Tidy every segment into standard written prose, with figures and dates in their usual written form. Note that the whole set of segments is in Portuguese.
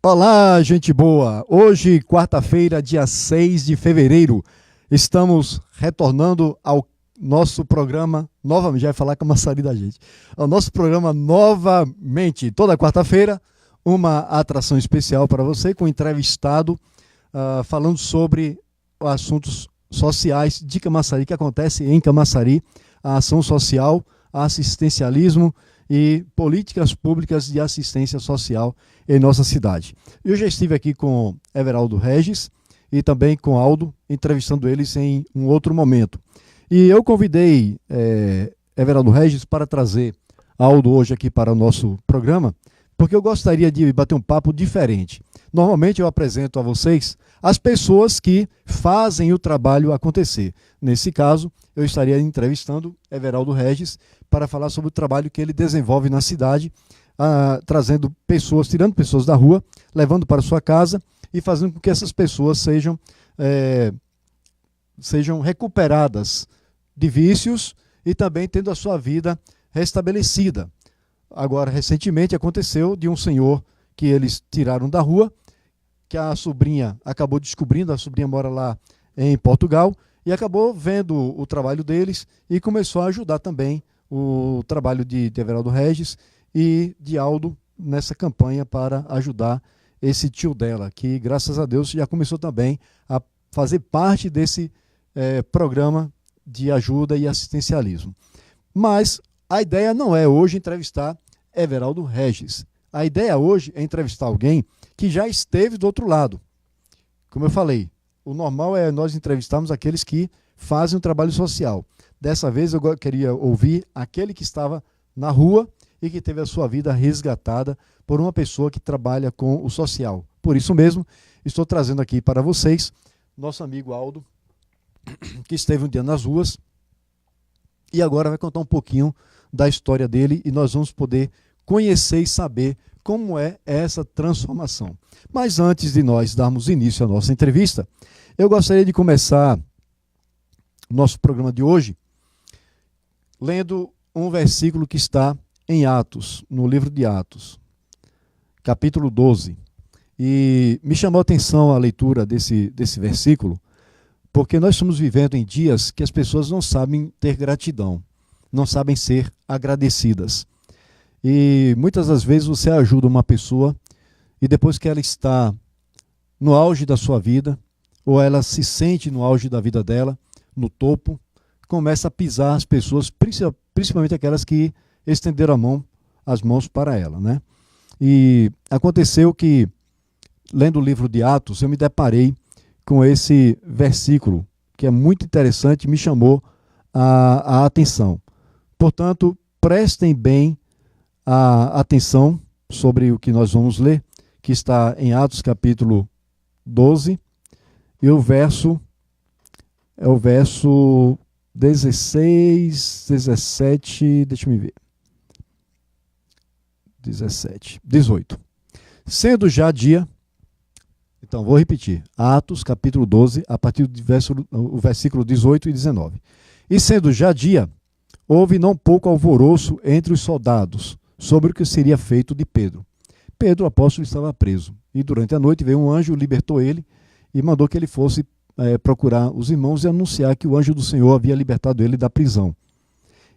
Olá, gente boa! Hoje, quarta-feira, dia 6 de fevereiro, estamos retornando ao nosso programa, novamente, já vai falar com a maçaria da gente, ao nosso programa novamente, toda quarta-feira, uma atração especial para você, com um entrevistado, falando sobre assuntos sociais de Camaçari, que acontece em Camaçari, a ação social, assistencialismo e políticas públicas de assistência social em nossa cidade. Eu já estive aqui com Everaldo Regis e também com Aldo, entrevistando eles em um outro momento. E eu convidei Everaldo Regis para trazer Aldo hoje aqui para o nosso programa, porque eu gostaria de bater um papo diferente. Normalmente eu apresento a vocês as pessoas que fazem o trabalho acontecer. Nesse caso, eu estaria entrevistando Everaldo Regis para falar sobre o trabalho que ele desenvolve na cidade, trazendo pessoas, tirando pessoas da rua, levando para sua casa e fazendo com que essas pessoas sejam recuperadas de vícios e também tendo a sua vida restabelecida. Agora, recentemente aconteceu de um senhor que eles tiraram da rua, que a sobrinha acabou descobrindo, a sobrinha mora lá em Portugal, e acabou vendo o trabalho deles e começou a ajudar também o trabalho de Everaldo Regis e de Aldo nessa campanha para ajudar esse tio dela, que graças a Deus já começou também a fazer parte desse programa de ajuda e assistencialismo. Mas a ideia não é hoje entrevistar Everaldo Regis. A ideia hoje é entrevistar alguém que já esteve do outro lado. Como eu falei, o normal é nós entrevistarmos aqueles que fazem um trabalho social. Dessa vez eu queria ouvir aquele que estava na rua e que teve a sua vida resgatada por uma pessoa que trabalha com o social. Por isso mesmo, estou trazendo aqui para vocês nosso amigo Aldo, que esteve um dia nas ruas e agora vai contar um pouquinho da história dele e nós vamos poder conhecer e saber como é essa transformação. Mas antes de nós darmos início à nossa entrevista, eu gostaria de começar o nosso programa de hoje lendo um versículo que está em Atos, no livro de Atos, capítulo 12. E me chamou a atenção a leitura desse versículo, porque nós estamos vivendo em dias que as pessoas não sabem ter gratidão, não sabem ser agradecidas. E muitas das vezes você ajuda uma pessoa e depois que ela está no auge da sua vida, ou ela se sente no auge da vida dela, no topo, começa a pisar as pessoas, principalmente aquelas que estenderam as mãos para ela, né? E aconteceu que, lendo o livro de Atos, eu me deparei com esse versículo, que é muito interessante, me chamou a atenção. Portanto, prestem bem a atenção sobre o que nós vamos ler, que está em Atos capítulo 12, e o verso 16, 17, deixa eu ver, 18. Sendo já dia, então vou repetir, Atos capítulo 12, a partir do versículo 18 e 19. E sendo já dia, houve não pouco alvoroço entre os soldados sobre o que seria feito de Pedro. Pedro, o apóstolo, estava preso, e durante a noite veio um anjo, libertou ele e mandou que ele fosse procurar os irmãos e anunciar que o anjo do Senhor havia libertado ele da prisão.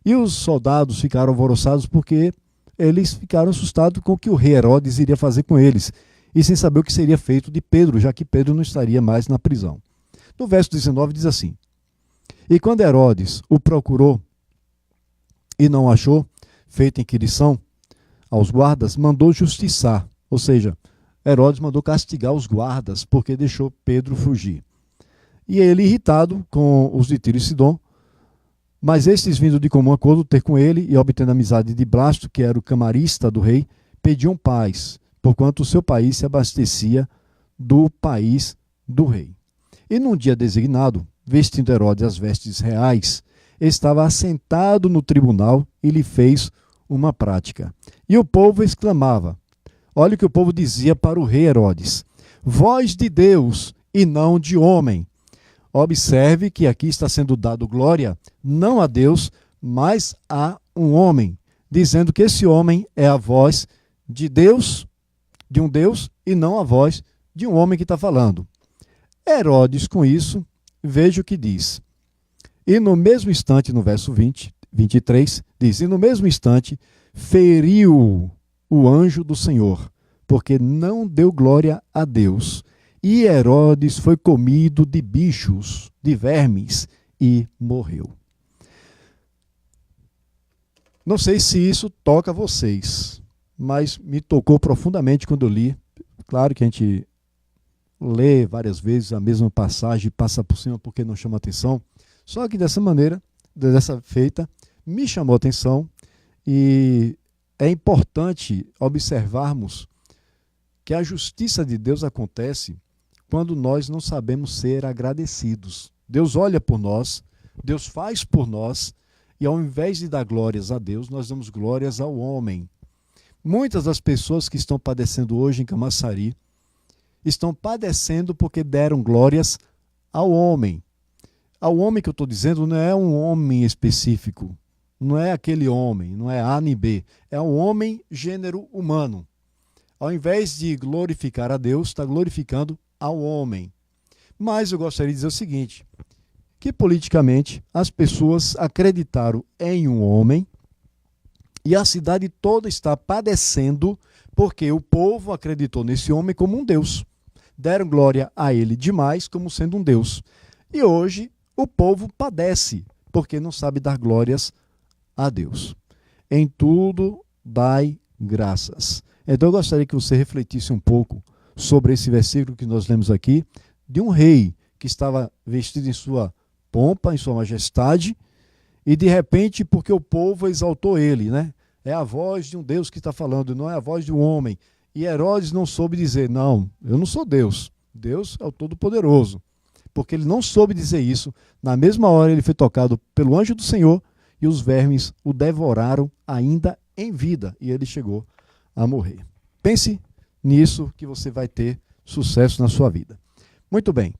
E os soldados ficaram alvoroçados porque eles ficaram assustados com o que o rei Herodes iria fazer com eles, e sem saber o que seria feito de Pedro, já que Pedro não estaria mais na prisão. No verso 19 diz assim: E quando Herodes o procurou e não achou, feita inquirição aos guardas, mandou justiçar, ou seja, Herodes mandou castigar os guardas porque deixou Pedro fugir. E ele, irritado com os de Tiro e Sidom, mas estes, vindo de comum acordo ter com ele e obtendo a amizade de Blasto, que era o camarista do rei, pediam paz, porquanto o seu país se abastecia do país do rei. E num dia designado, vestindo Herodes as vestes reais, estava assentado no tribunal e lhe fez uma prática. E o povo exclamava, olha o que o povo dizia para o rei Herodes: voz de Deus e não de homem. Observe que aqui está sendo dado glória não a Deus, mas a um homem, dizendo que esse homem é a voz de Deus de um Deus e não a voz de um homem que está falando. Herodes, com isso, veja o que diz. E no mesmo instante, no verso 23, diz: e no mesmo instante feriu o anjo do Senhor, porque não deu glória a Deus. E Herodes foi comido de bichos, de vermes, e morreu. Não sei se isso toca vocês, mas me tocou profundamente quando eu li. Claro que a gente lê várias vezes a mesma passagem, passa por cima porque não chama atenção. Só que dessa maneira, dessa feita, me chamou a atenção, e é importante observarmos que a justiça de Deus acontece quando nós não sabemos ser agradecidos. Deus olha por nós, Deus faz por nós, e ao invés de dar glórias a Deus, nós damos glórias ao homem. Muitas das pessoas que estão padecendo hoje em Camaçari estão padecendo porque deram glórias ao homem. Ao homem que eu estou dizendo não é um homem específico, não é aquele homem, não é A nem B, é um homem gênero humano. Ao invés de glorificar a Deus, está glorificando ao homem. Mas eu gostaria de dizer o seguinte, que politicamente as pessoas acreditaram em um homem e a cidade toda está padecendo porque o povo acreditou nesse homem como um Deus. Deram glória a ele demais como sendo um Deus. E hoje o povo padece porque não sabe dar glórias a Deus. Em tudo dai graças. Então eu gostaria que você refletisse um pouco sobre esse versículo que nós lemos aqui, de um rei que estava vestido em sua pompa, em sua majestade, e de repente, porque o povo exaltou ele, né? É a voz de um Deus que está falando, não é a voz de um homem. E Herodes não soube dizer, não, eu não sou Deus. Deus é o Todo-Poderoso. Porque ele não soube dizer isso. Na mesma hora ele foi tocado pelo anjo do Senhor e os vermes o devoraram ainda em vida. E ele chegou a morrer. Pense nisso que você vai ter sucesso na sua vida. Muito bem.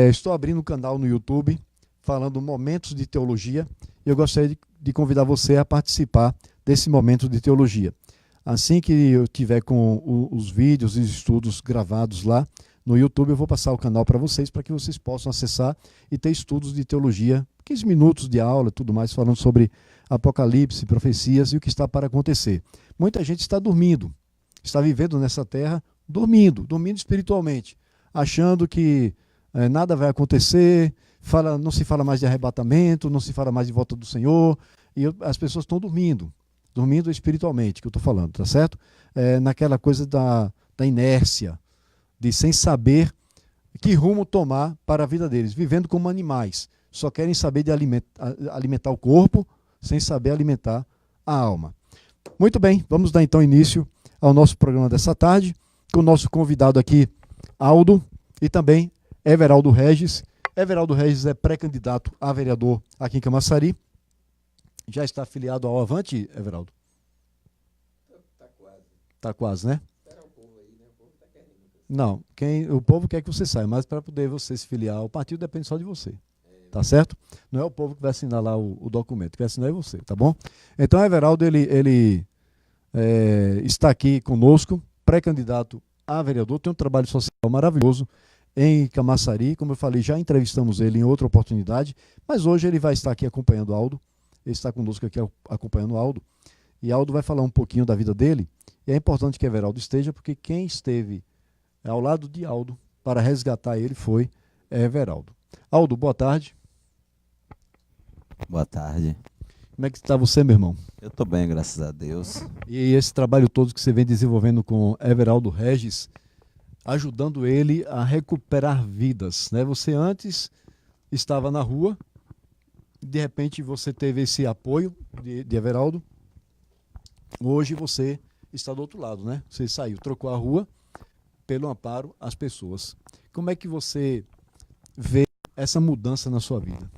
Estou abrindo um canal no YouTube falando momentos de teologia e eu gostaria de convidar você a participar desse momento de teologia. Assim que eu tiver com os vídeos e os estudos gravados lá no YouTube, eu vou passar o canal para vocês, para que vocês possam acessar e ter estudos de teologia, 15 minutos de aula e tudo mais, falando sobre Apocalipse, profecias e o que está para acontecer. Muita gente está dormindo, está vivendo nessa terra dormindo espiritualmente, achando que nada vai acontecer, não se fala mais de arrebatamento, não se fala mais de volta do Senhor, e as pessoas estão dormindo espiritualmente, que eu estou falando, tá certo? Naquela coisa da inércia, de sem saber que rumo tomar para a vida deles, vivendo como animais, só querem saber de alimentar o corpo, sem saber alimentar a alma. Muito bem, vamos dar então início ao nosso programa dessa tarde, com o nosso convidado aqui, Aldo, e também Everaldo Regis. Everaldo Regis é pré-candidato a vereador aqui em Camaçari. Já está afiliado ao Avante, Everaldo? Está quase. Está quase, né? Espera o povo aí, né? O povo está querendo. Não, o povo quer que você saia, mas para poder você se filiar ao partido depende só de você. Tá certo? Não é o povo que vai assinar lá o documento, que vai assinar é você, tá bom? Então, Everaldo, ele está aqui conosco, pré-candidato a vereador, tem um trabalho social maravilhoso em Camaçari, como eu falei, já entrevistamos ele em outra oportunidade, mas hoje ele vai estar aqui acompanhando o Aldo, ele está conosco aqui acompanhando o Aldo, e Aldo vai falar um pouquinho da vida dele, e é importante que Everaldo esteja, porque quem esteve ao lado de Aldo para resgatar ele foi Everaldo. Aldo, boa tarde. Boa tarde. Como é que está você, meu irmão? Eu estou bem, graças a Deus. E esse trabalho todo que você vem desenvolvendo com Everaldo Regis, ajudando ele a recuperar vidas, né? Você antes estava na rua, de repente você teve esse apoio de Everaldo, hoje você está do outro lado, né? Você saiu, trocou a rua pelo amparo às pessoas. Como é que você vê essa mudança na sua vida?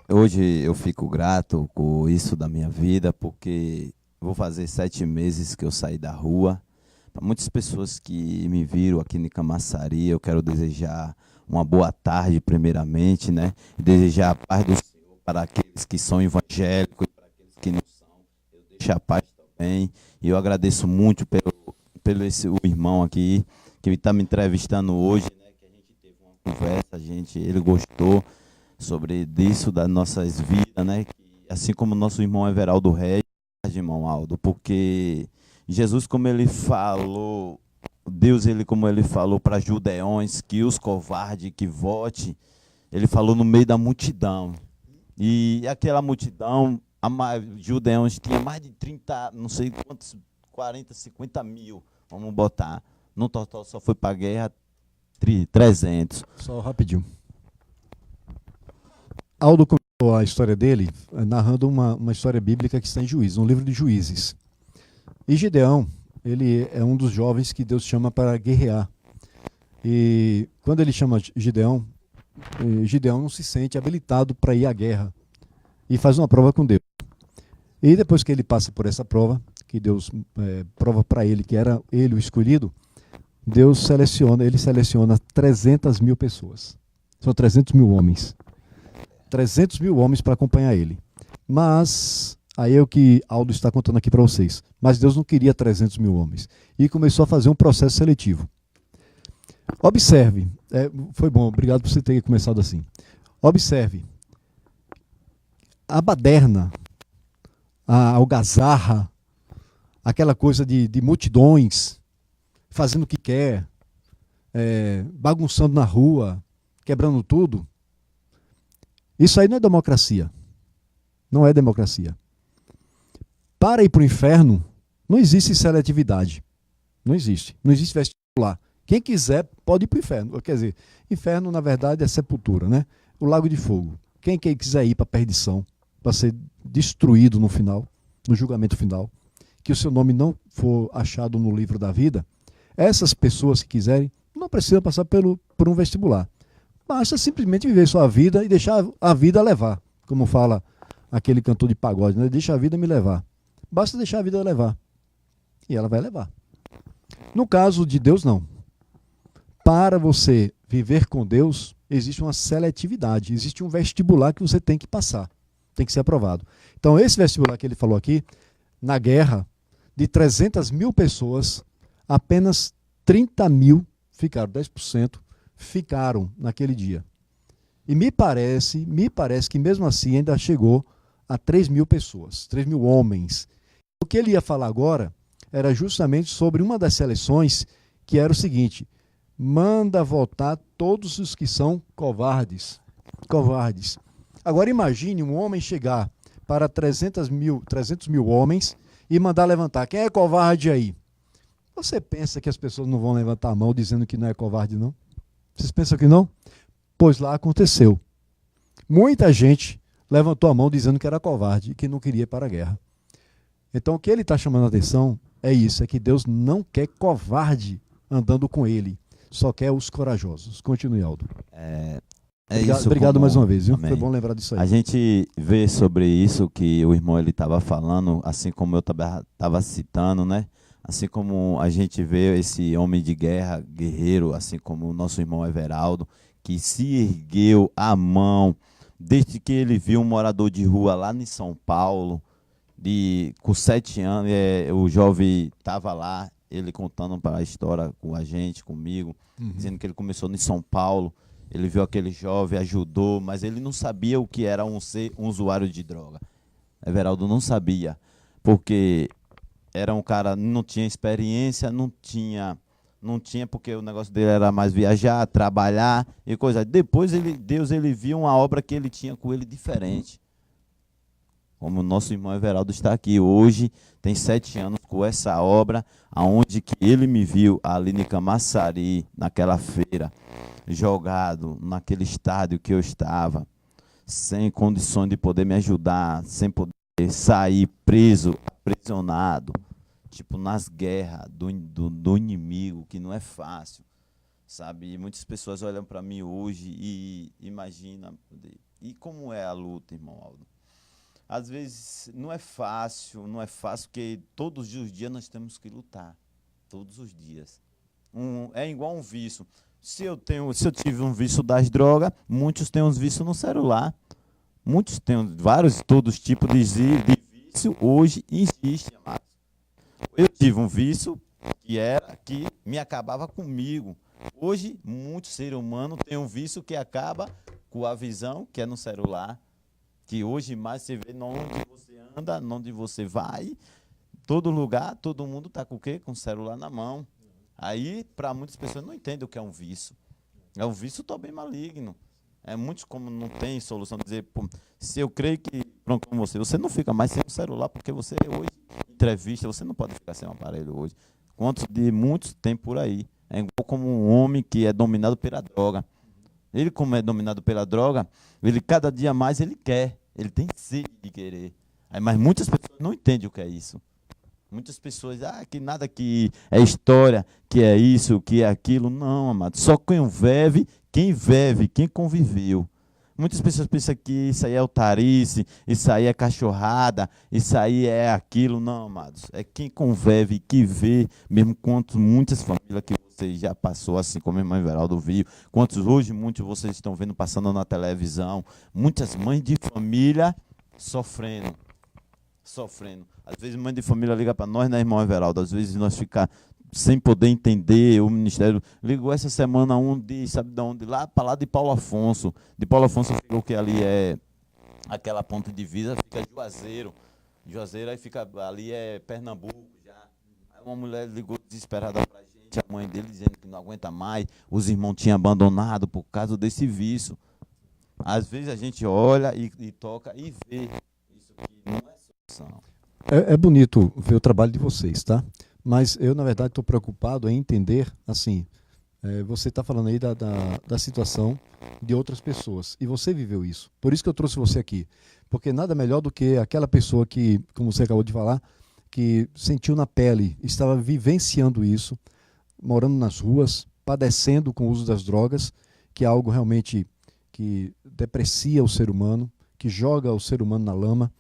Hoje eu fico grato com isso da minha vida, porque vou fazer 7 meses que eu saí da rua. Para muitas pessoas que me viram aqui em Camaçari, eu quero desejar uma boa tarde primeiramente, né? E desejar a paz do Senhor para aqueles que são evangélicos e para aqueles que não são. Eu deixo a paz também. E eu agradeço muito pelo o irmão aqui, que está me entrevistando hoje, né, que a gente teve uma conversa, ele gostou sobre disso, das nossas vidas, né, que, assim como o nosso irmão Everaldo Regis, irmão Aldo, porque Jesus, como ele falou, Deus, ele como ele falou para Judeões, que os covardes que vote, ele falou no meio da multidão. E aquela multidão, Judeões tinha mais de 30, não sei quantos, 40, 50 mil, vamos botar. No total só foi para a guerra 300. Só rapidinho. Aldo começou a história dele narrando uma história bíblica que está em Juízes, um livro de Juízes. E Gideão, ele é um dos jovens que Deus chama para guerrear. E quando ele chama Gideão, Gideão não se sente habilitado para ir à guerra e faz uma prova com Deus. E depois que ele passa por essa prova, que Deus prova para ele que era ele o escolhido, Deus seleciona 300 mil pessoas. São 300 mil homens. 300 mil homens para acompanhar ele. Mas, aí é o que Aldo está contando aqui para vocês. Mas Deus não queria 300 mil homens. E começou a fazer um processo seletivo. Observe, foi bom, obrigado por você ter começado assim. Observe, a baderna, a algazarra, aquela coisa de multidões, fazendo o que quer, bagunçando na rua, quebrando tudo. Isso aí não é democracia. Não é democracia. Para ir para o inferno, não existe seletividade. Não existe. Não existe vestibular. Quem quiser pode ir para o inferno. Quer dizer, inferno, na verdade, é sepultura, né? O lago de fogo. Quem quiser ir para a perdição, para ser destruído no final, no julgamento final, que o seu nome não for achado no livro da vida, essas pessoas que quiserem não precisam passar por um vestibular. Basta simplesmente viver sua vida e deixar a vida levar. Como fala aquele cantor de pagode, né? Deixa a vida me levar. Basta deixar a vida levar. E ela vai levar. No caso de Deus, não. Para você viver com Deus, existe uma seletividade, existe um vestibular que você tem que passar, tem que ser aprovado. Então, esse vestibular que ele falou aqui, na guerra, de 300 mil pessoas, apenas 30 mil ficaram, 10%, ficaram naquele dia. E me parece que mesmo assim ainda chegou a 3 mil pessoas, 3 mil homens. O que ele ia falar agora era justamente sobre uma das seleções, que era o seguinte: manda votar todos os que são covardes. Covardes. Agora imagine um homem chegar para 300 mil homens e mandar levantar. Quem é covarde aí? Você pensa que as pessoas não vão levantar a mão dizendo que não é covarde, não? Vocês pensam que não? Pois lá aconteceu. Muita gente levantou a mão dizendo que era covarde e que não queria ir para a guerra. Então o que ele está chamando a atenção é isso, é que Deus não quer covarde andando com ele. Só quer os corajosos. Continue, Aldo. Obrigado mais uma vez, viu? Foi bom lembrar disso aí. A gente vê sobre isso que o irmão ele estava falando, assim como eu estava citando, né? Assim como a gente vê esse homem de guerra, guerreiro, assim como o nosso irmão Everaldo, que se ergueu a mão desde que ele viu um morador de rua lá em São Paulo, com 7 anos, o jovem estava lá, ele contando para a história com a gente, comigo, dizendo que ele começou em São Paulo, ele viu aquele jovem, ajudou, mas ele não sabia o que era ser um usuário de droga. Everaldo não sabia, porque era um cara, não tinha experiência, não tinha porque o negócio dele era mais viajar, trabalhar e coisa. Depois Deus viu uma obra que ele tinha com ele diferente. Como o nosso irmão Everaldo está aqui hoje, tem 7 anos com essa obra, aonde que ele me viu ali em Camaçari, naquela feira, jogado naquele estádio que eu estava, sem condições de poder me ajudar, sem poder sair preso, aprisionado, tipo nas guerras do inimigo, que não é fácil, sabe? E muitas pessoas olham para mim hoje e imaginam, e como é a luta, irmão Aldo? Às vezes não é fácil, porque todos os dias nós temos que lutar, todos os dias. É igual um vício. Se eu tive um vício das drogas, muitos têm uns vícios no celular. Muitos têm todos os tipos de vício hoje existem, amados. Eu tive um vício que me acabava comigo. Hoje, muitos seres humanos têm um vício que acaba com a visão, que é no celular, que hoje mais você vê onde você anda, onde você vai, todo lugar, todo mundo está com o quê? Com o celular na mão. Aí, para muitas pessoas, não entendem o que é um vício. É um vício também maligno. É muitos como não tem solução de dizer, pô, se eu creio que, pronto, como você não fica mais sem o celular, porque você hoje, entrevista, você não pode ficar sem um aparelho hoje. Quantos de muitos tem por aí. É igual como um homem que é dominado pela droga. Ele, como é dominado pela droga, ele cada dia mais ele quer. Ele tem sede de querer. Aí, mas muitas pessoas não entendem o que é isso. Muitas pessoas, que nada que é história, que é isso, que é aquilo. Não, amado. Só quem vive, quem conviveu. Muitas pessoas pensam que isso aí é otarice, isso aí é cachorrada, isso aí é aquilo. Não, amados. É quem convive, que vê, mesmo quanto muitas famílias que você já passou, assim como a irmã Everaldo viu, quantos hoje muitos vocês estão vendo passando na televisão, muitas mães de família sofrendo. Às vezes mãe de família liga para nós, né, irmão Everaldo? Às vezes nós ficamos sem poder entender. O ministério ligou essa semana sabe de onde? Lá para lá de Paulo Afonso. De Paulo Afonso ficou que ali é aquela ponte de divisa, fica Juazeiro. Juazeiro aí fica ali é Pernambuco já. Aí uma mulher ligou desesperada para a gente, a mãe dele dizendo que não aguenta mais, os irmãos tinham abandonado por causa desse vício. Às vezes a gente olha e toca e vê isso que não é solução. É bonito ver o trabalho de vocês, tá? Mas eu, na verdade, estou preocupado em entender, assim, você está falando aí da situação de outras pessoas, e você viveu isso. Por isso que eu trouxe você aqui. Porque nada melhor do que aquela pessoa que, como você acabou de falar, que sentiu na pele, estava vivenciando isso, morando nas ruas, padecendo com o uso das drogas, que é algo realmente que deprecia o ser humano, que joga o ser humano na lama,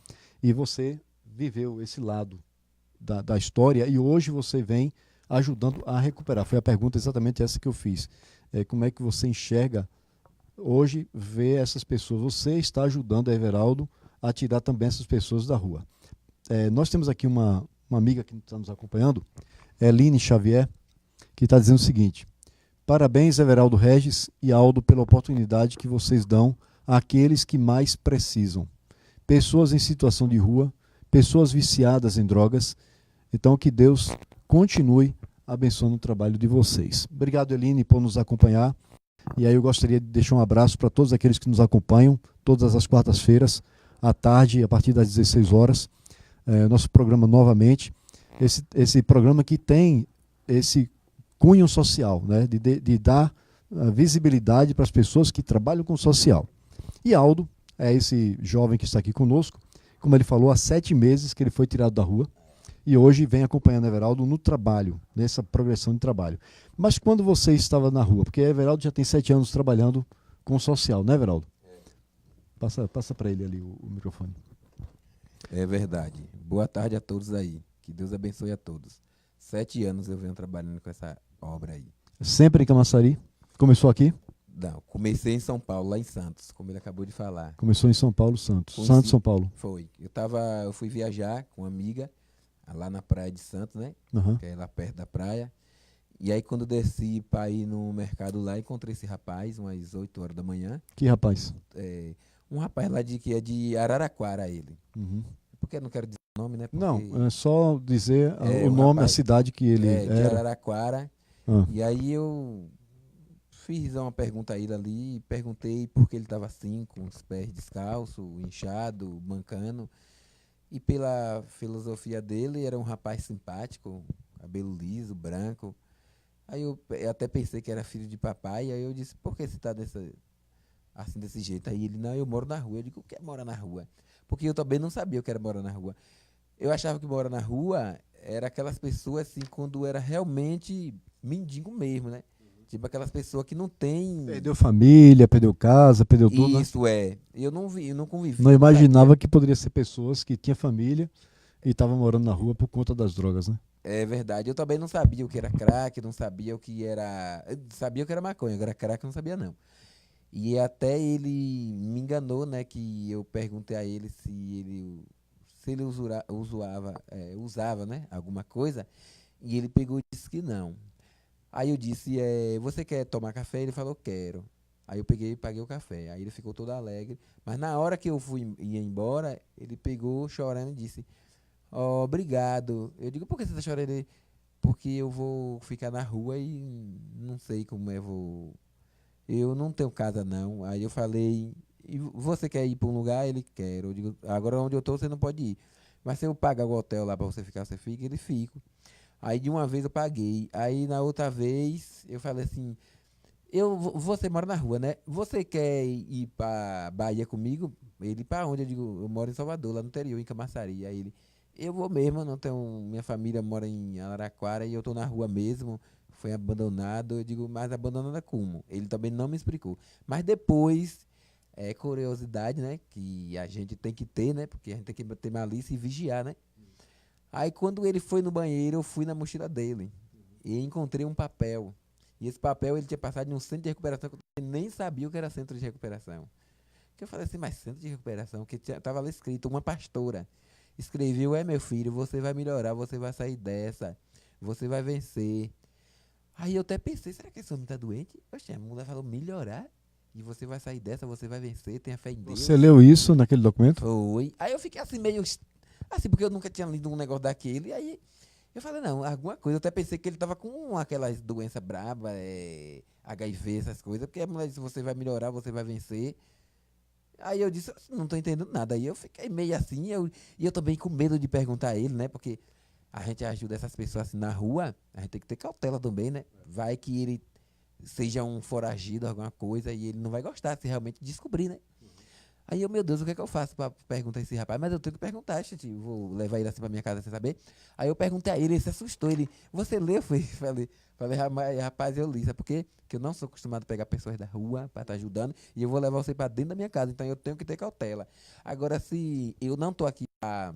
e você viveu esse lado da história e hoje você vem ajudando a recuperar. Foi a pergunta exatamente essa que eu fiz. Como é que você enxerga hoje, ver essas pessoas? Você está ajudando a Everaldo a tirar também essas pessoas da rua. Nós temos aqui uma amiga que está nos acompanhando, Eline Xavier, que está dizendo o seguinte: parabéns, Everaldo Regis e Aldo, pela oportunidade que vocês dão àqueles que mais precisam. Pessoas em situação de rua, pessoas viciadas em drogas. Então, que Deus continue abençoando o trabalho de vocês. Obrigado, Eline, por nos acompanhar. E aí eu gostaria de deixar um abraço para todos aqueles que nos acompanham, todas as quartas-feiras, à tarde, a partir das 16 horas. Nosso programa novamente. Esse programa que tem esse cunho social, né, de dar visibilidade para as pessoas que trabalham com o social. E Aldo é esse jovem que está aqui conosco. Como ele falou, há 7 meses que ele foi tirado da rua e hoje vem acompanhando Everaldo no trabalho, nessa progressão de trabalho. Mas quando você estava na rua, porque Everaldo já tem 7 anos trabalhando com o social, né, Everaldo? Passa para ele ali o microfone. É verdade. Boa tarde a todos aí. Que Deus abençoe a todos. 7 anos eu venho trabalhando com essa obra aí. Sempre em Camaçari? Começou aqui? Não, comecei em São Paulo, lá em Santos, como ele acabou de falar. Começou em São Paulo, Santos. Foi Santos, São Paulo. Foi. Eu fui viajar com uma amiga lá na praia de Santos, né? Uhum. Que é lá perto da praia. E aí quando eu desci para ir no mercado lá, encontrei esse rapaz, umas 8 horas da manhã. Que rapaz? Um rapaz lá que é de Araraquara, ele. Uhum. Porque eu não quero dizer o nome, né? Porque Não, é só dizer o nome, rapaz, a cidade que ele de era. Araraquara. Ah. E aí eu fiz uma pergunta a ele ali, perguntei por que ele estava assim, com os pés descalços, inchado, mancando. E pela filosofia dele, era um rapaz simpático, cabelo liso, branco. Aí eu até pensei que era filho de papai, aí eu disse, por que você está assim desse jeito? Aí ele, não, eu moro na rua. Eu digo, o que é morar na rua? Porque eu também não sabia o que era morar na rua. Eu achava que morar na rua era aquelas pessoas assim, quando era realmente mendigo mesmo, né? Tipo aquelas pessoas que não tem... Perdeu família, perdeu casa, perdeu tudo, né? Isso é. Eu não convivi. Não imaginava que poderia ser pessoas que tinham família e estavam morando na rua por conta das drogas, né? É verdade. Eu também não sabia o que era crack, não sabia o que era... Eu sabia o que era maconha, agora crack eu não sabia não. E até ele me enganou, né? Que eu perguntei a ele se ele usava, né? Alguma coisa. E ele pegou e disse que não. Aí eu disse, você quer tomar café? Ele falou, quero. Aí eu peguei e paguei o café. Aí ele ficou todo alegre. Mas na hora que eu ia embora, ele pegou chorando e disse, ó, obrigado. Eu digo, por que você tá chorando? Ele, porque eu vou ficar na rua e não sei como eu vou. Eu não tenho casa não. Aí eu falei, e você quer ir para um lugar? Ele quer. Eu digo, agora onde eu tô você não pode ir. Mas se eu pagar o hotel lá para você ficar, você fica? Ele fica. Aí de uma vez eu paguei. Aí na outra vez eu falei assim, você mora na rua, né? Você quer ir pra Bahia comigo? Ele, pra onde? Eu digo, eu moro em Salvador, lá no interior, em Camaçari. Aí ele, eu vou mesmo, eu não tenho. Minha família mora em Araraquara e eu tô na rua mesmo. Foi abandonado. Eu digo, mas abandonada como? Ele também não me explicou. Mas depois, curiosidade, né? Que a gente tem que ter, né? Porque a gente tem que ter malícia e vigiar, né? Aí quando ele foi no banheiro, eu fui na mochila dele e encontrei um papel. E esse papel ele tinha passado em um centro de recuperação que eu nem sabia o que era centro de recuperação. Que eu falei assim, mas centro de recuperação, que tava lá escrito, uma pastora escreveu, meu filho, você vai melhorar, você vai sair dessa, você vai vencer. Aí eu até pensei, será que esse homem tá doente? Poxa, a mulher falou, melhorar? E você vai sair dessa, você vai vencer, tenha fé em Deus. Você leu isso naquele documento? Foi. Aí eu fiquei assim, meio assim, porque eu nunca tinha lido um negócio daquele. Aí eu falei, não, alguma coisa. Eu até pensei que ele tava com aquelas doenças brabas, HIV, essas coisas. Porque a mulher disse, você vai melhorar, você vai vencer. Aí eu disse, não tô entendendo nada. Aí eu fiquei meio assim, e eu também com medo de perguntar a ele, né? Porque a gente ajuda essas pessoas assim na rua, a gente tem que ter cautela também, né? Vai que ele seja um foragido, alguma coisa, e ele não vai gostar se realmente descobrir, né? Aí eu, meu Deus, o que é que eu faço pra perguntar a esse rapaz? Mas eu tenho que perguntar, gente, vou levar ele assim pra minha casa sem saber. Aí eu perguntei a ele, ele se assustou, ele, você leu? Falei, rapaz, eu li, sabe por quê? Porque eu não sou acostumado a pegar pessoas da rua pra estar ajudando, e eu vou levar você pra dentro da minha casa, então eu tenho que ter cautela. Agora, se eu não tô aqui pra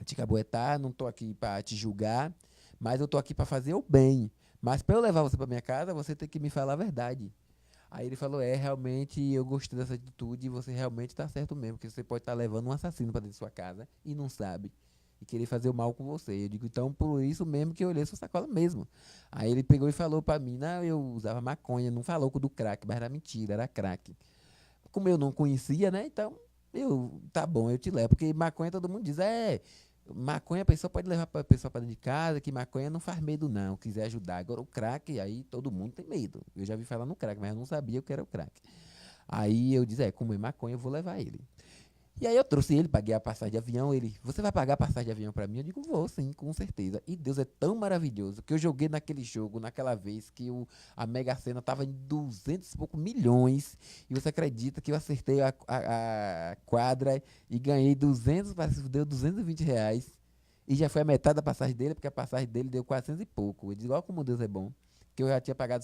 te caboetar, não tô aqui pra te julgar, mas eu tô aqui pra fazer o bem. Mas pra eu levar você pra minha casa, você tem que me falar a verdade. Aí ele falou, realmente eu gostei dessa atitude e você realmente tá certo mesmo, porque você pode estar levando um assassino pra dentro de sua casa e não sabe. E querer fazer o mal com você. Eu digo, então por isso mesmo que eu olhei sua sacola mesmo. Aí ele pegou e falou pra mim, não, eu usava maconha, não falou com o do crack, mas era mentira, era crack. Como eu não conhecia, né, então tá bom, eu te levo, porque maconha todo mundo diz, maconha a pessoa pode levar a pessoa para dentro de casa, que maconha não faz medo não, quiser ajudar. Agora o crack, aí todo mundo tem medo. Eu já vi falar no crack, mas eu não sabia o que era o crack. Aí eu disse, como é maconha, eu vou levar ele. E aí eu trouxe ele, paguei a passagem de avião, ele, você vai pagar a passagem de avião para mim? Eu digo, vou sim, com certeza. E Deus é tão maravilhoso que eu joguei naquele jogo, naquela vez que a Mega Sena tava em 200 e poucos milhões, e você acredita que eu acertei a quadra e ganhei 200, parece que deu R$ 220, e já foi a metade da passagem dele, porque a passagem dele deu 400 e pouco. Eu digo, olha como Deus é bom, que eu já tinha pagado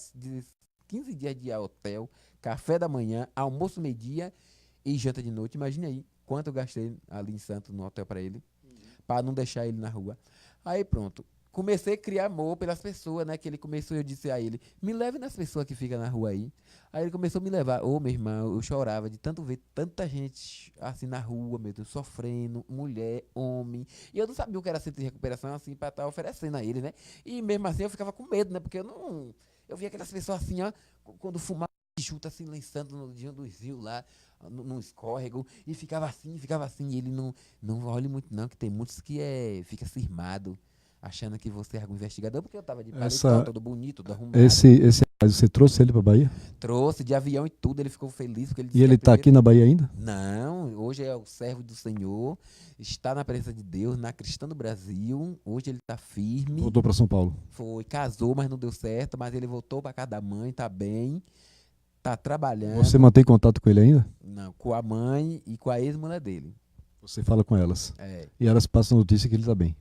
15 dias de hotel, café da manhã, almoço meio-dia e janta de noite. Imagine aí quanto eu gastei ali em Santos no hotel para ele, para não deixar ele na rua. Aí pronto, comecei a criar amor pelas pessoas, né? Que ele começou, eu disse a ele, me leve nas pessoas que ficam na rua aí. Aí ele começou a me levar. Meu irmão, eu chorava de tanto ver tanta gente assim na rua, meu Deus, sofrendo, mulher, homem. E eu não sabia o que era centro de recuperação assim para estar oferecendo a ele, né? E mesmo assim eu ficava com medo, né? Porque eu via aquelas pessoas assim, ó, quando fumava junto assim, lançando no dia dos rios lá, no escórrego, e ficava assim, e ele não olhe muito não, que tem muitos que fica cismado, achando que você é algum investigador, porque eu tava de paletó, todo bonito, todo arrumado. Esse rapaz, você trouxe ele para Bahia? Trouxe, de avião e tudo, ele ficou feliz, porque ele disse E ele está aqui na Bahia ainda? Não, hoje é o servo do Senhor, está na presença de Deus, na Cristã do Brasil, hoje ele está firme. Voltou para São Paulo? Foi, casou, mas não deu certo, mas ele voltou para casa da mãe, tá bem. Tá trabalhando. Você mantém contato com ele ainda? Não, com a mãe e com a ex-mulher dele. Você fala com elas? É. E elas passam a notícia que ele tá bem?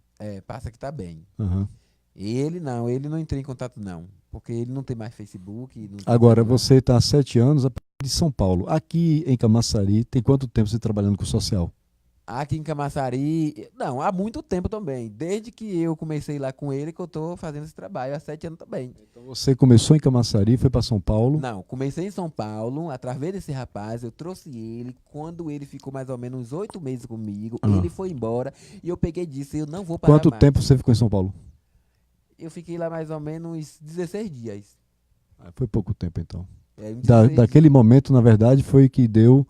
Passa que tá bem. Uhum. Ele não entrou em contato não, porque ele não tem mais Facebook. Agora, você está há 7 anos de São Paulo. Aqui em Camaçari, tem quanto tempo você trabalhando com o social? Aqui em Camaçari, não, há muito tempo também. Desde que eu comecei lá com ele, que eu tô fazendo esse trabalho, há 7 anos também. Então você começou em Camaçari, foi para São Paulo? Não, comecei em São Paulo, através desse rapaz, eu trouxe ele, quando ele ficou mais ou menos uns 8 meses comigo, ele foi embora, e eu peguei e disse, eu não vou parar Quanto mais. tempo você ficou em São Paulo? Eu fiquei lá mais ou menos 16 dias. Foi pouco tempo, então. Em 16 Daquele momento, na verdade, foi que deu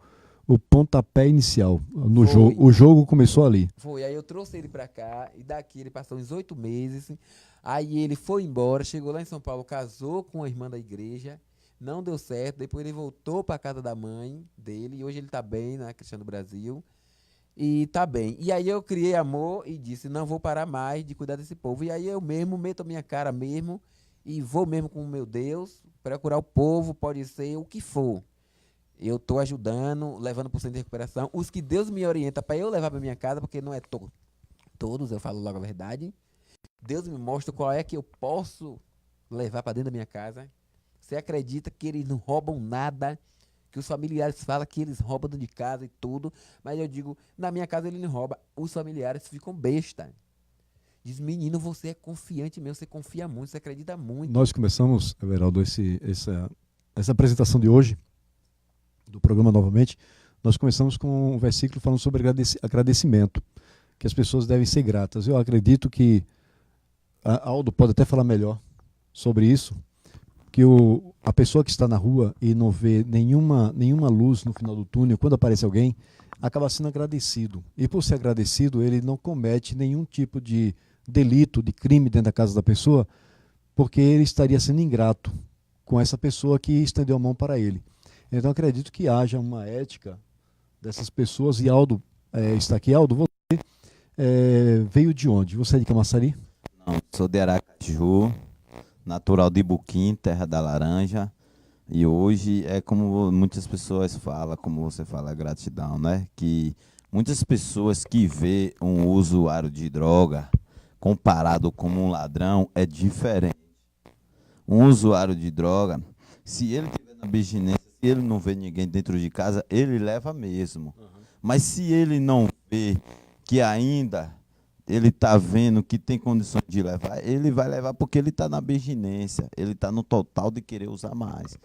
o pontapé inicial no Foi. jogo. O jogo começou ali. Foi, aí eu trouxe ele pra cá, e daqui ele passou uns 8 meses, aí ele foi embora, chegou lá em São Paulo, casou com a irmã da igreja, não deu certo, depois ele voltou pra casa da mãe dele, e hoje ele tá bem na Cristã do Brasil, e tá bem. E aí eu criei amor e disse, não vou parar mais de cuidar desse povo, e aí eu mesmo meto a minha cara mesmo, e vou mesmo com o meu Deus, procurar o povo, pode ser o que for. Eu estou ajudando, levando para o centro de recuperação. Os que Deus me orienta para eu levar para minha casa, porque não é todos, eu falo logo a verdade. Deus me mostra qual é que eu posso levar para dentro da minha casa. Você acredita que eles não roubam nada, que os familiares falam que eles roubam dentro de casa e tudo, mas eu digo, na minha casa ele não rouba, os familiares ficam besta. Diz, menino, você é confiante mesmo, você confia muito, você acredita muito. Nós começamos, Everaldo, essa apresentação de hoje, do programa novamente, nós começamos com um versículo falando sobre agradecimento, que as pessoas devem ser gratas. Eu acredito que Aldo pode até falar melhor sobre isso, que a pessoa que está na rua e não vê nenhuma luz no final do túnel, quando aparece alguém, acaba sendo agradecido. E por ser agradecido, ele não comete nenhum tipo de delito, de crime dentro da casa da pessoa, porque ele estaria sendo ingrato com essa pessoa que estendeu a mão para ele. Então acredito que haja uma ética dessas pessoas. E Aldo está aqui. Aldo, você veio de onde? Você é de Camaçari? Não, sou de Aracaju, natural de Buquim, terra da laranja. E hoje é como muitas pessoas falam, como você fala, gratidão, né? Que muitas pessoas que vê um usuário de droga comparado como um ladrão é diferente. Um usuário de droga, se ele estiver na abstinência, se ele não vê ninguém dentro de casa, ele leva mesmo. Mas se ele não vê que ainda ele está vendo que tem condições de levar, ele vai levar porque ele está na abstinência, ele está no total de querer usar mais.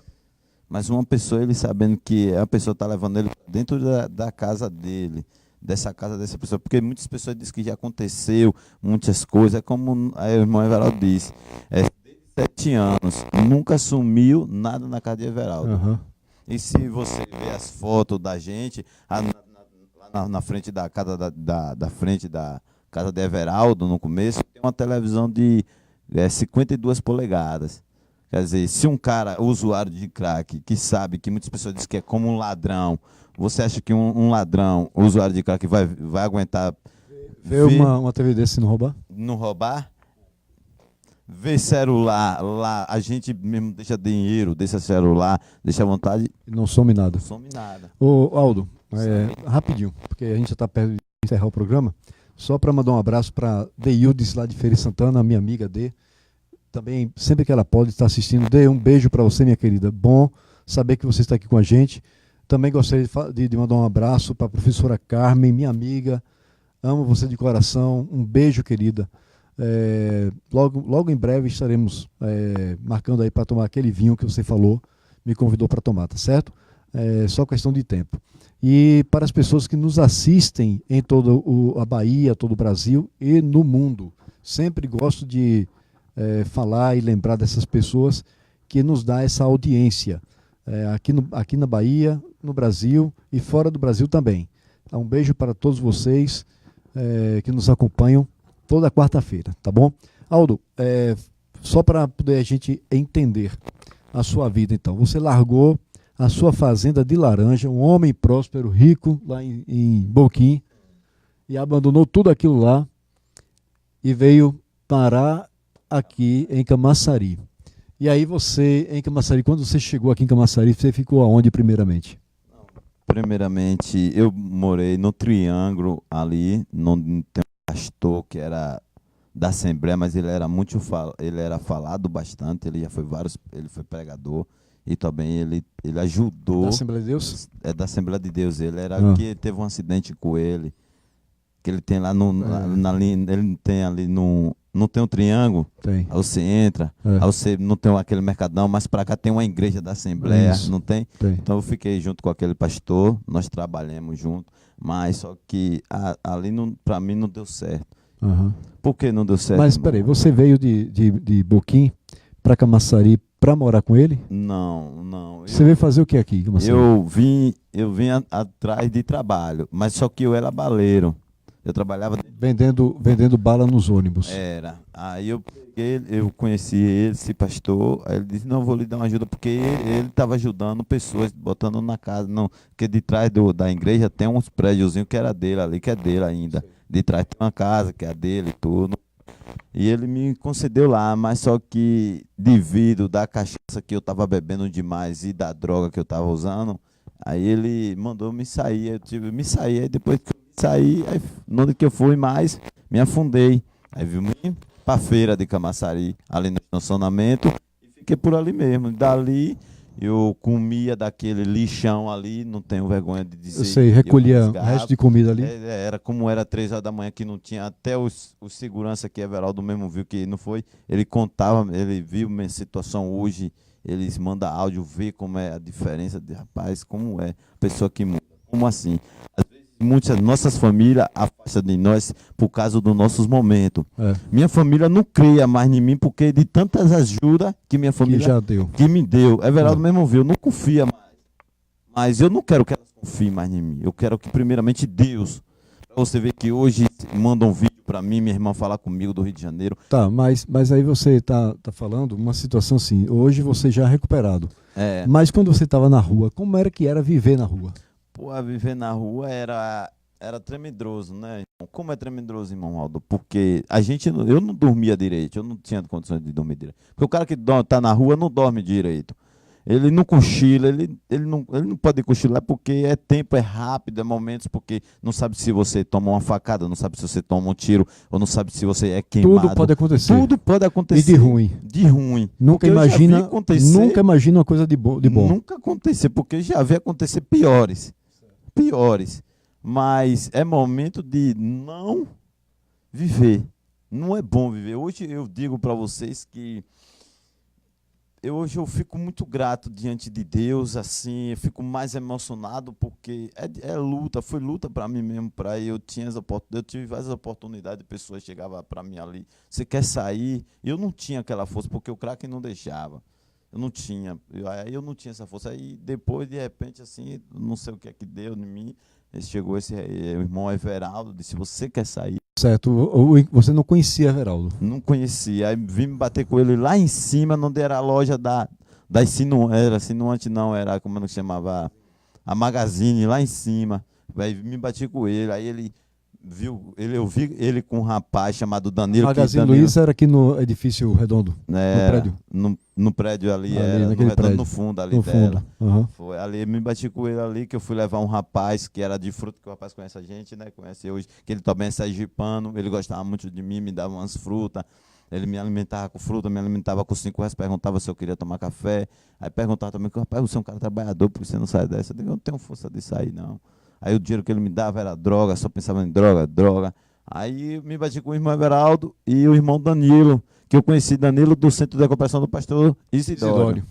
Mas uma pessoa, ele sabendo que a pessoa está levando ele dentro da casa dele, dessa casa dessa pessoa, porque muitas pessoas dizem que já aconteceu muitas coisas, é como a irmã Everaldo disse, 7 anos, nunca sumiu nada na casa de Everaldo. Uhum. E se você ver as fotos da gente, lá na frente da casa da frente da casa de Everaldo, no começo, tem uma televisão de 52 polegadas. Quer dizer, se um cara, usuário de crack, que sabe que muitas pessoas dizem que é como um ladrão, você acha que um ladrão, usuário de crack, vai aguentar ver uma TV desse e não roubar? Não roubar? Ver celular lá, a gente mesmo deixa dinheiro, deixa celular, deixa vontade. Não some nada. Não some nada. Ô, Aldo, rapidinho, porque a gente já está perto de encerrar o programa, só para mandar um abraço para Deildes lá de Feira de Santana, minha amiga D. Também, sempre que ela pode estar assistindo, dê um beijo para você, minha querida. Bom saber que você está aqui com a gente. Também gostaria de mandar um abraço para a professora Carmen, minha amiga. Amo você de coração. Um beijo, querida. Logo em breve estaremos marcando aí para tomar aquele vinho que você falou, me convidou para tomar, tá certo? Só questão de tempo. E para as pessoas que nos assistem em toda a Bahia, todo o Brasil e no mundo, sempre gosto de falar e lembrar dessas pessoas que nos dá essa audiência aqui na Bahia, no Brasil e fora do Brasil também. Então, um beijo para todos vocês que nos acompanham toda quarta-feira, tá bom? Aldo, só para poder a gente entender a sua vida, então. Você largou a sua fazenda de laranja, um homem próspero, rico, lá em Boquim, e abandonou tudo aquilo lá e veio parar aqui em Camaçari. E aí você, em Camaçari, quando você chegou aqui em Camaçari, você ficou aonde primeiramente? Primeiramente, eu morei no Triângulo ali, tem um pastor que era da Assembleia, mas ele era falado bastante, ele foi pregador e também ele ajudou. Da Assembleia de Deus? É da Assembleia de Deus, ele era que teve um acidente com ele, que ele tem lá ele tem ali não tem um triângulo, tem. Aí você entra, aí você não tem aquele mercadão, mas para cá tem uma igreja da Assembleia, não tem? Tem? Então eu fiquei junto com aquele pastor, nós trabalhamos junto, mas só que ali para mim não deu certo. Aham. Por que não deu certo? Mas peraí, você veio de Boquim para Camaçari para morar com ele? Não. Você veio fazer o que aqui, em Camaçari? Eu vim atrás de trabalho, mas só que eu era baleiro. Eu trabalhava. Vendendo bala nos ônibus. Era. Aí eu conheci ele, esse pastor. Aí ele disse: não, vou lhe dar uma ajuda, porque ele estava ajudando pessoas, botando na casa. Não, porque de trás da igreja tem uns prédiozinhos que era dele ali, que é dele ainda. De trás tem uma casa que é dele e tudo. E ele me concedeu lá, mas só que devido da cachaça que eu estava bebendo demais e da droga que eu estava usando, aí ele mandou me sair. Eu tive que me sair, aí depois que eu saí, aí, no dia que eu fui mais, me afundei. Aí vim para a feira de Camaçari, ali no estacionamento, e fiquei por ali mesmo. Dali eu comia daquele lixão ali, não tenho vergonha de dizer. Eu sei, recolhia o rasgava. resto de comida ali. Era como era 3 horas da manhã, que não tinha, até os segurança que Everaldo mesmo viu que não foi, ele contava, ele viu minha situação hoje, eles mandam áudio, ver como é a diferença de rapaz, como é a pessoa que muda, como assim. Às vezes muitas nossas famílias afastam de nós por causa dos nossos momentos. É, Minha família não cria mais em mim porque de tantas ajudas que minha que família já deu. que me deu. Everaldo É. mesmo viu, não confia mais. Mas eu não quero que elas confiem mais em mim. Eu quero que primeiramente Deus. Pra você ver que hoje mandam um vídeo para mim, minha irmã falar comigo do Rio de Janeiro. Tá, mas aí você tá falando uma situação assim, hoje você já é recuperado. É, Mas quando você estava na rua, como era que era viver na rua? pô, viver na rua era tremendroso, né? Irmão? Como é tremendroso, irmão Aldo? Porque eu não dormia direito, eu não tinha condições de dormir direito. Porque o cara que tá na rua não dorme direito. Ele não cochila, ele não pode cochilar porque é tempo, é rápido, é momentos, porque não sabe se você toma uma facada, não sabe se você toma um tiro, ou não sabe se você é queimado. Tudo pode acontecer. Tudo pode E acontecer. de ruim. De ruim. Nunca Porque eu já vi imagina, acontecer- nunca imagina uma coisa de bom. Nunca acontecer, porque já vi acontecer piores. Piores. Mas é momento de não viver. Não é bom viver. Hoje eu digo para vocês que hoje eu fico muito grato diante de Deus, assim, eu fico mais emocionado porque é luta, foi luta para mim mesmo, para eu eu tive várias oportunidades, de pessoas chegavam para mim ali, você quer sair? Eu não tinha aquela força porque o craque não deixava. Eu não tinha, eu não tinha essa força. Aí depois, de repente, assim, não sei o que é que deu em mim, chegou esse o irmão Everaldo, disse: você quer sair? Certo, você não conhecia Everaldo. Não conhecia. Aí vim me bater com ele lá em cima, onde era a loja da era Sinuante não, era como é que chamava? A Magazine, lá em cima. Aí me bati com ele, aí ele viu, eu vi ele com um rapaz chamado Danilo. Magazine Luiza era aqui no edifício redondo, no prédio. No prédio ali, Ali, era naquele no redondo, prédio. no fundo ali No dela. fundo. Aham. Foi ali, me bati com ele ali, que eu fui levar um rapaz que era de fruta, que o rapaz conhece a gente, né? Conhece hoje, que ele também é sergipano, ele gostava muito de mim, me dava umas frutas. Ele me alimentava com fruta, me alimentava com 5 reais, perguntava se eu queria tomar café. Aí perguntava também: rapaz, você é um cara trabalhador, por que você não sai dessa? Eu digo: eu não tenho força de sair, não. Aí o dinheiro que ele me dava era droga, só pensava em droga. Aí eu me bati com o irmão Everaldo e o irmão Danilo, que eu conheci Danilo do Centro de Recuperação do Pastor Isidório.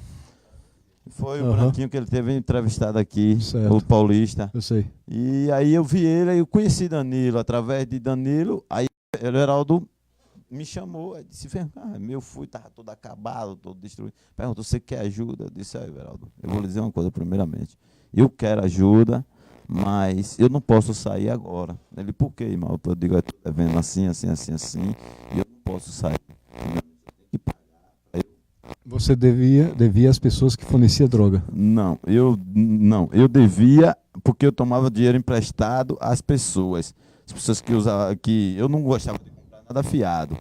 Foi o Aham. branquinho que ele teve entrevistado aqui, Certo. o paulista. Eu sei. E aí eu vi ele, aí eu conheci Danilo, através de Danilo, aí o Everaldo me chamou, aí disse: vem cá, meu fui, estava todo acabado, todo destruído. Perguntou: você quer ajuda? Eu disse: Everaldo, eu vou lhe dizer uma coisa primeiramente. Eu quero ajuda, mas eu não posso sair agora. Ele: por quê, irmão? Eu digo: eu estou devendo assim, e eu não posso sair. Você devia às pessoas que forneciam droga. Não, eu devia porque eu tomava dinheiro emprestado às pessoas. As pessoas que usavam, que eu não gostava de comprar nada fiado.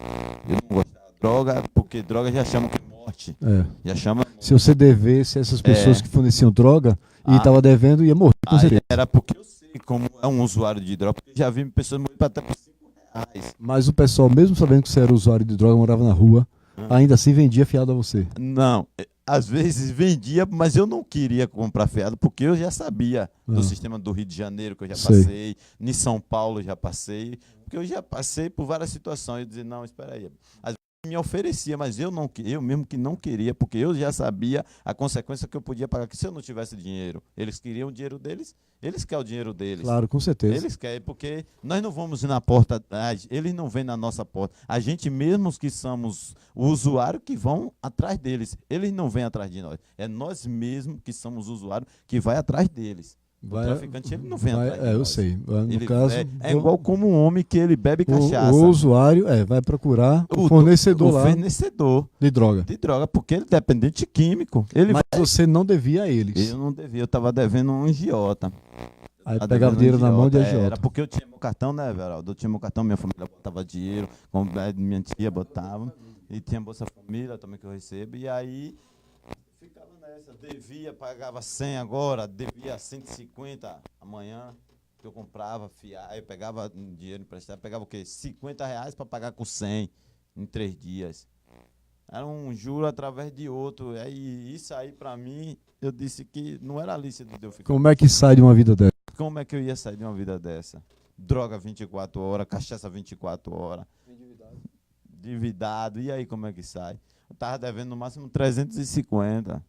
Eu não gostava de droga, porque droga já chama de morte. É. Já chama. Se você devesse a essas pessoas que forneciam droga e estava devendo, ia morrer com Aí certeza. era porque eu sei como é um usuário de droga, porque já vi pessoas morrer até por 5 reais. Mas o pessoal, mesmo sabendo que você era usuário de droga, morava na rua, ainda assim vendia fiado a você. Não, às vezes vendia, mas eu não queria comprar fiado, porque eu já sabia do sistema do Rio de Janeiro, que eu já Sei. passei, em São Paulo eu já passei, porque eu já passei por várias situações. Eu dizia: não, espera aí. Às me oferecia, mas eu mesmo que não queria, porque eu já sabia a consequência que eu podia pagar, que se eu não tivesse dinheiro, eles queriam o dinheiro deles, eles querem o dinheiro deles. Claro, com certeza. Eles querem, porque nós não vamos na porta, eles não vêm na nossa porta. A gente mesmos que somos o usuário que vão atrás deles. Eles não vêm atrás de nós. É nós mesmos que somos o usuário que vai atrás deles. O traficante ele não vem atrás de nós. Eu sei. No Ele caso, é igual como um homem que ele bebe cachaça. O usuário vai procurar o fornecedor lá fornecedor de droga. De droga, porque ele é dependente químico. Mas você não devia a eles. Eu não devia, eu estava devendo um agiota. Aí pegava dinheiro na mão de agiota. Era porque eu tinha meu cartão, né, Everaldo? Eu tinha meu cartão, minha família botava dinheiro, minha tia botava, e tinha Bolsa Família também que eu recebo, e aí ficava nessa, devia, pagava 100 agora, devia 150 amanhã, que eu comprava, aí eu pegava dinheiro emprestado, pegava o quê? R$50 para pagar com 100 em 3 dias. Era um juro através de outro, aí isso aí para mim, eu disse que não era lícito de eu ficar. Como é que sai de uma vida dessa? Como é que eu ia sair de uma vida dessa? Droga 24 horas, cachaça 24 horas. Endividado. E aí como é que sai? Eu tava devendo no máximo 350.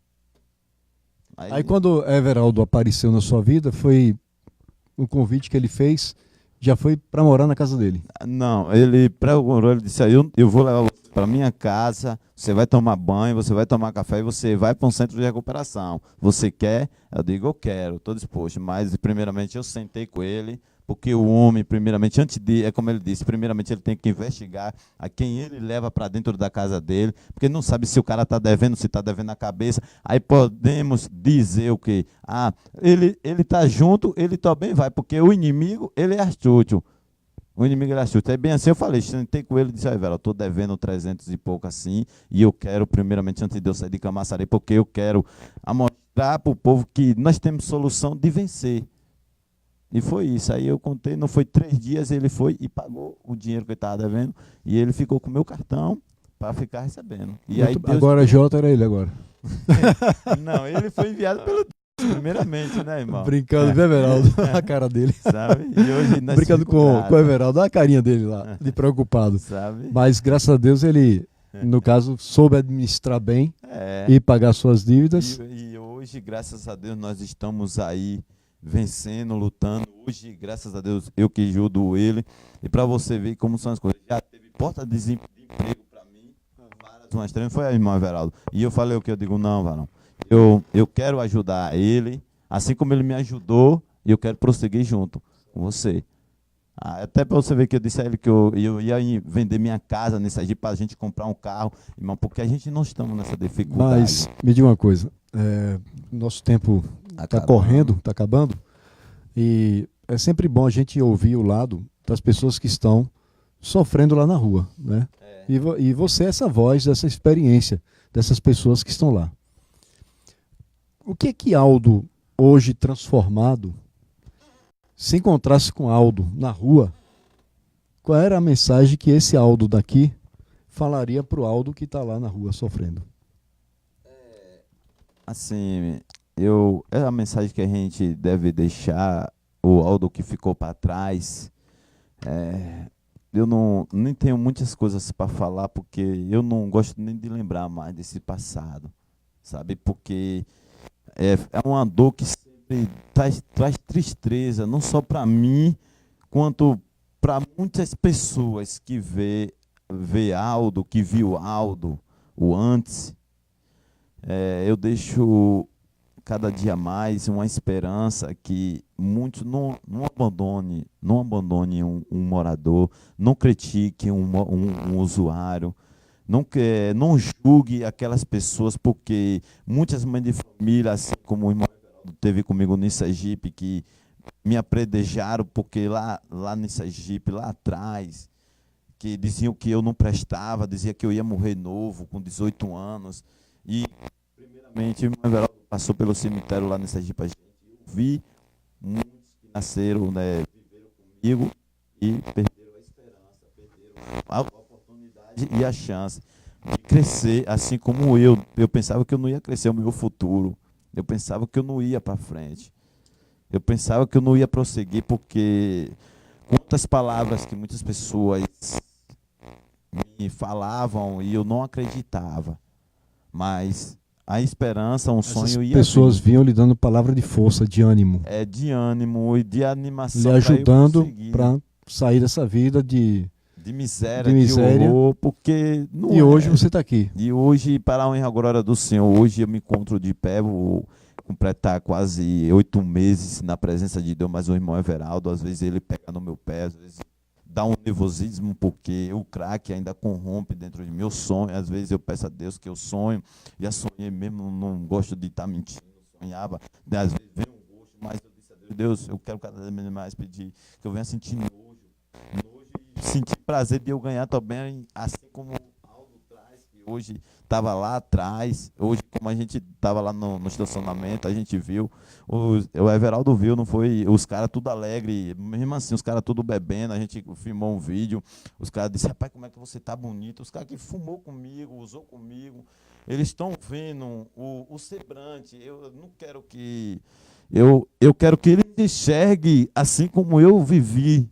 Aí quando Everaldo apareceu na sua vida, foi o convite que ele fez, já foi para morar na casa dele? Não, ele procurou, ele disse, eu vou levar você para minha casa, você vai tomar banho, você vai tomar café e você vai para um centro de recuperação. Você quer? Eu digo, eu quero, estou disposto. Mas primeiramente eu sentei com ele, porque o homem, primeiramente, é como ele disse, primeiramente ele tem que investigar a quem ele leva para dentro da casa dele, porque não sabe se o cara está devendo, se está devendo na cabeça. Aí podemos dizer o quê? Ele está junto, ele também vai, porque o inimigo, ele é astuto. O inimigo era astuto. Aí bem assim eu falei, sentei com ele e disse, velho, eu estou devendo 300 e pouco assim, e eu quero, primeiramente, antes de eu sair de Camaçari, porque eu quero mostrar para o povo que nós temos solução de vencer. E foi isso. Aí eu contei, não foi 3 dias, ele foi e pagou o dinheiro que ele estava devendo, e ele ficou com o meu cartão para ficar recebendo. E aí Deus... Agora Jota era ele agora. Não, ele foi enviado pelo primeiramente, né, irmão? Brincando com o Everaldo, a cara dele. Sabe? E hoje nós brincando com o Everaldo, olha a carinha dele lá, de preocupado. Sabe? Mas graças a Deus ele, no caso, soube administrar bem e pagar suas dívidas. E hoje, graças a Deus, nós estamos aí vencendo, lutando. Hoje, graças a Deus, eu que ajudo ele. E para você ver como são as coisas. Já teve porta de emprego para mim, umas 3, foi a irmã Everaldo. E eu falei o que? Eu digo, não, varão. Eu quero ajudar ele, assim como ele me ajudou, e eu quero prosseguir junto com você. Até para você ver que eu disse a ele que eu ia vender minha casa nesse aí para a gente comprar um carro, irmão, porque a gente não estamos nessa dificuldade. Mas me diga uma coisa, nosso tempo está correndo, está acabando, e é sempre bom a gente ouvir o lado das pessoas que estão sofrendo lá na rua, né? E você é essa voz dessa experiência dessas pessoas que estão lá. O que Aldo, hoje transformado, se encontrasse com Aldo na rua, qual era a mensagem que esse Aldo daqui falaria para o Aldo que está lá na rua sofrendo? Assim, é a mensagem que a gente deve deixar, o Aldo que ficou para trás. Eu nem tenho muitas coisas para falar, porque eu não gosto nem de lembrar mais desse passado, sabe? Porque é uma dor que sempre traz tristeza, não só para mim, quanto para muitas pessoas que vê Aldo, que viu Aldo, o antes. Eu deixo cada dia mais uma esperança que muitos não abandone um morador, não critique um usuário, não julgue aquelas pessoas, porque muitas mães de família, assim como o irmão teve comigo no Sergipe, que me apredejaram, porque lá no Sergipe, lá atrás, que diziam que eu não prestava, diziam que eu ia morrer novo, com 18 anos. E, primeiramente, o irmão Everaldo passou pelo cemitério lá no Sergipe, eu vi muitos que nasceram, né, viveram comigo e perderam a esperança, perderam a oportunidade e a chance de crescer, assim como eu. Eu pensava que eu não ia crescer o meu futuro. Eu pensava que eu não ia para frente. Eu pensava que eu não ia prosseguir, porque quantas palavras que muitas pessoas me falavam e eu não acreditava. Mas a esperança, um sonho Essas ia pessoas vir. vinham lhe dando palavra de força, de ânimo, De ânimo e de animação lhe para eu ajudando conseguir. para sair dessa vida de De miséria. horror, porque não E hoje é. você está aqui. E hoje, para a honra e a glória do Senhor, hoje eu me encontro de pé, vou completar quase 8 meses na presença de Deus, mas o irmão Everaldo, às vezes ele pega no meu pé, às vezes dá um nervosismo, porque o crack ainda corrompe dentro de mim. Eu sonho, às vezes eu peço a Deus que eu sonho, já sonhei mesmo, não gosto de estar mentindo, sonhava, às vezes vem um gosto, mas eu disse a Deus, Deus, eu quero cada vez mais pedir que eu venha sentir nojo e sentir prazer de eu ganhar também, assim como Aldo traz, que hoje estava lá atrás, hoje como a gente estava lá no estacionamento, a gente viu, o Everaldo viu, não foi, os caras tudo alegre, mesmo assim, os caras tudo bebendo, a gente filmou um vídeo, os caras disseram, rapaz, como é que você tá bonito, os caras que fumou comigo, usou comigo, eles estão vendo o semblante, eu não quero que, eu quero que eles enxerguem assim como eu vivi,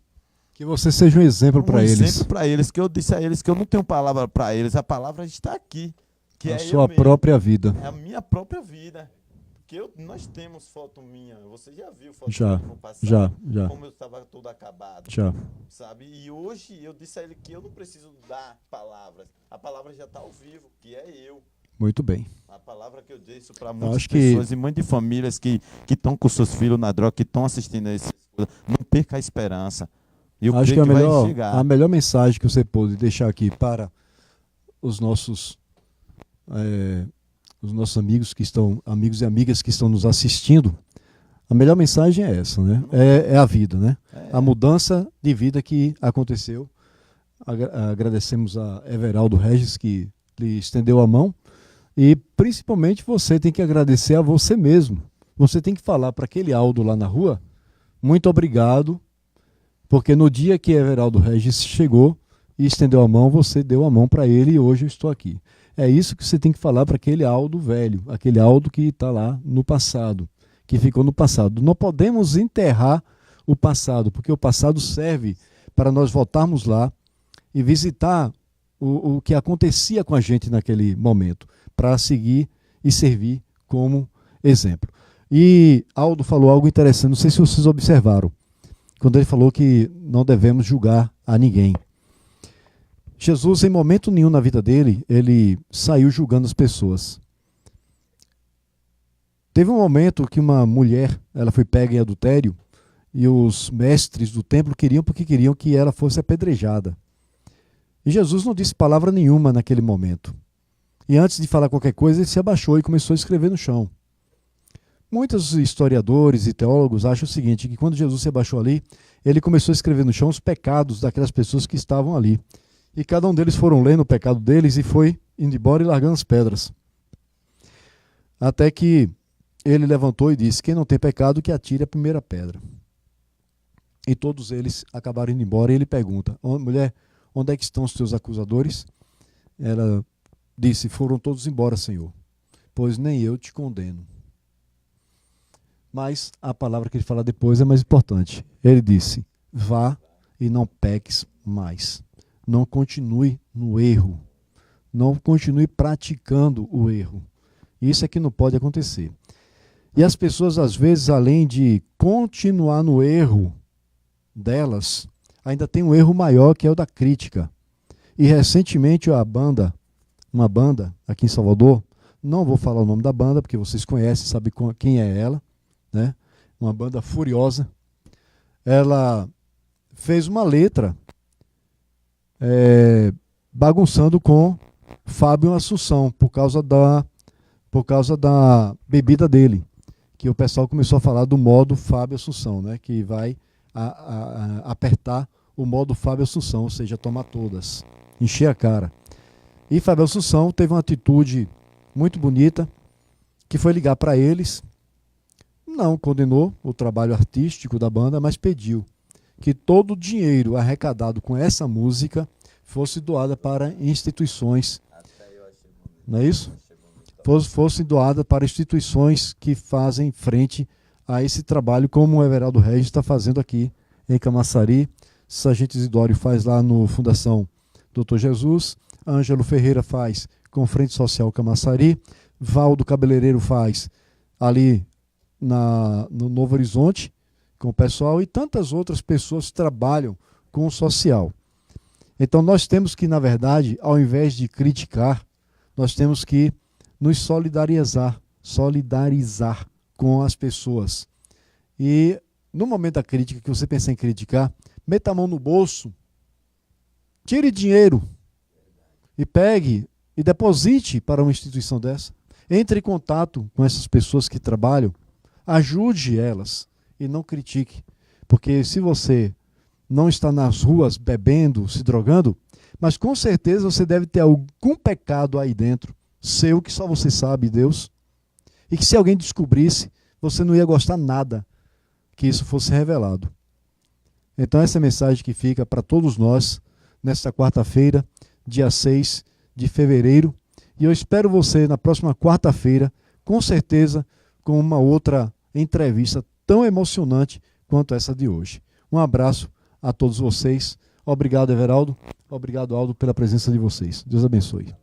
Que você seja um exemplo para eles. exemplo para eles, que eu disse a eles que eu não tenho palavra para eles, a palavra está aqui, que A é sua eu mesmo. própria vida. É a minha própria vida. Porque nós temos foto minha, você já viu foto Já, minha no passado? já. Como eu estava todo acabado, Já. sabe? E hoje eu disse a ele que eu não preciso dar palavras, a palavra já está ao vivo, que é eu. Muito bem. A palavra que eu disse para muitas acho que- pessoas e mães de famílias que estão com seus filhos na droga, que estão assistindo a essas coisas, não perca a esperança. Eu Acho que creio vai a chegar. melhor mensagem que você pôde deixar aqui para os nossos amigos que estão, amigos e amigas que estão nos assistindo, a melhor mensagem é essa, né? É a vida, né? A mudança de vida que aconteceu. Agradecemos a Everaldo Regis que lhe estendeu a mão e principalmente você tem que agradecer a você mesmo. Você tem que falar para aquele Aldo lá na rua, muito obrigado, porque no dia que Everaldo Regis chegou e estendeu a mão, você deu a mão para ele e hoje eu estou aqui. É isso que você tem que falar para aquele Aldo velho, aquele Aldo que está lá no passado, que ficou no passado. Não podemos enterrar o passado, porque o passado serve para nós voltarmos lá e visitar o que acontecia com a gente naquele momento, para seguir e servir como exemplo. E Aldo falou algo interessante, não sei se vocês observaram, quando ele falou que não devemos julgar a ninguém. Jesus, em momento nenhum na vida dele, ele saiu julgando as pessoas. Teve um momento que uma mulher, ela foi pega em adultério, e os mestres do templo queriam que ela fosse apedrejada. E Jesus não disse palavra nenhuma naquele momento. E antes de falar qualquer coisa, ele se abaixou e começou a escrever no chão. Muitos historiadores e teólogos acham o seguinte, que quando Jesus se abaixou ali, ele começou a escrever no chão os pecados daquelas pessoas que estavam ali. E cada um deles foram lendo o pecado deles e foi indo embora e largando as pedras. Até que ele levantou e disse, quem não tem pecado que atire a primeira pedra. E todos eles acabaram indo embora e ele pergunta, mulher, onde é que estão os teus acusadores? Ela disse, foram todos embora, Senhor, pois nem eu te condeno. Mas a palavra que ele fala depois é mais importante. Ele disse, vá e não peques mais. Não continue no erro. Não continue praticando o erro. Isso é que não pode acontecer. E as pessoas, às vezes, além de continuar no erro delas, ainda tem um erro maior, que é o da crítica. E recentemente uma banda aqui em Salvador, não vou falar o nome da banda, porque vocês conhecem, sabem quem é ela, né? Uma banda furiosa, ela fez uma letra bagunçando com Fábio Assunção por causa da bebida dele, que o pessoal começou a falar do modo Fábio Assunção, né? Que vai apertar o modo Fábio Assunção, ou seja, tomar todas, encher a cara. E Fábio Assunção teve uma atitude muito bonita, que foi ligar para eles, não condenou o trabalho artístico da banda, mas pediu que todo o dinheiro arrecadado com essa música fosse doada para instituições, não é isso? Fosse doada para instituições que fazem frente a esse trabalho, como o Everaldo Regis está fazendo aqui em Camaçari, Sargento Isidório faz lá no Fundação Dr. Jesus, Ângelo Ferreira faz com Frente Social Camaçari, Valdo Cabeleireiro faz ali no Novo Horizonte com o pessoal, e tantas outras pessoas trabalham com o social. Então nós temos que, na verdade, ao invés de criticar, nós temos que nos solidarizar com as pessoas. E no momento da crítica, que você pensa em criticar, meta a mão no bolso, tire dinheiro e pegue e deposite para uma instituição dessa. Entre em contato com essas pessoas que trabalham, ajude elas e não critique. Porque se você não está nas ruas bebendo, se drogando, mas com certeza você deve ter algum pecado aí dentro, seu, que só você sabe, Deus, e que se alguém descobrisse, você não ia gostar nada que isso fosse revelado. Então essa é a mensagem que fica para todos nós nesta quarta-feira, dia 6 de fevereiro, e eu espero você na próxima quarta-feira, com certeza, com uma outra entrevista tão emocionante quanto essa de hoje. Um abraço a todos vocês. Obrigado, Everaldo. Obrigado, Aldo, pela presença de vocês. Deus abençoe.